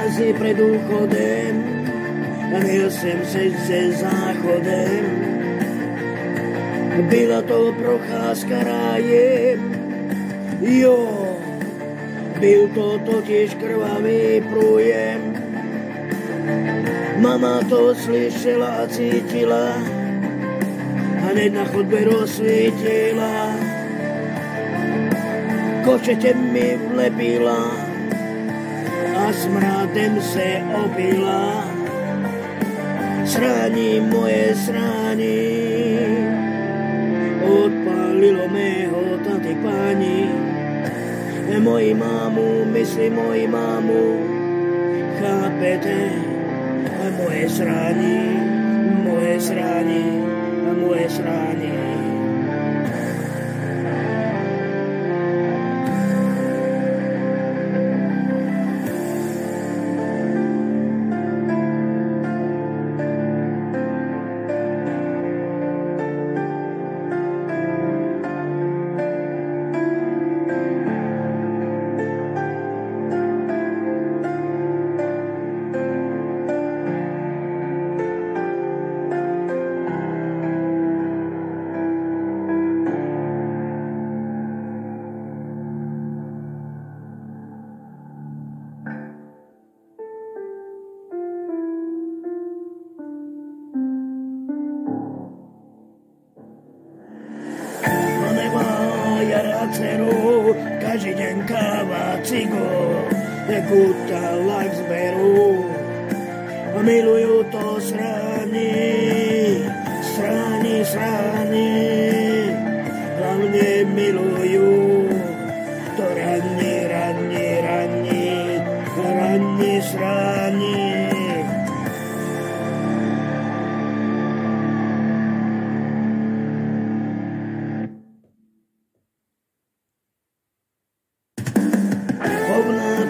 razy pred úchodem a měl jsem se záchodem. Byla to procházka rájem, jo, byl to totiž krvavý průjem. Mama to slyšela a cítila, hned na chodbě rozsvítila. Košeťe mi vlepila a smrádem se opila. Srání moje srání odpálilo mého taty páni. Moji mámu, myslím moji mámu, chápete? Moje srání, moje srání, moje srání. Každý deň káva, cigo, guta, lak zberú. A milujú to sráni, sráni, sráni. Hlavne milujú to ranní, ranní, ranní, ranní sráni.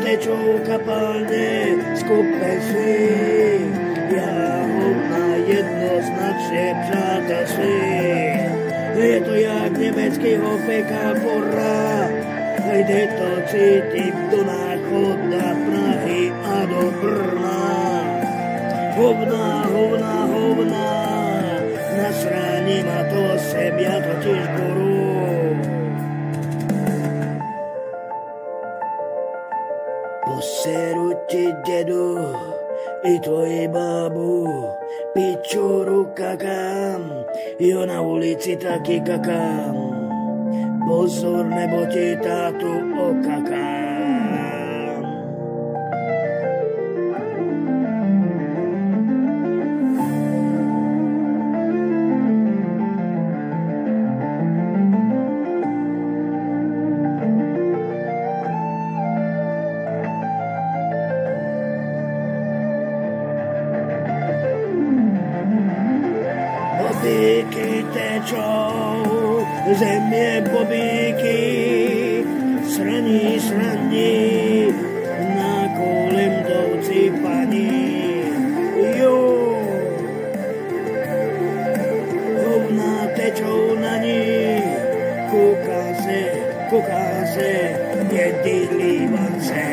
Tečou kapalne z kopesy, ja hovna jednoznačne přátelství. Je to jak německýho peka pora, jde to cítim do náchoda Prahy a do Brna. Hovna, hovna, hovna, nasrání ma to sem, ja totiž budu. Poseru ti dědu i tvoji bábu, pičuru kakám, jo na ulici taky kakám. Pozor, nebo ti tátu okakám. Bobíky tečou, země bobíky, sraní, sraní, na kolem jdoucí paní. Jo, hovna tečou na ní, kouká se, dědí vance.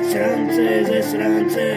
Srance ze srance,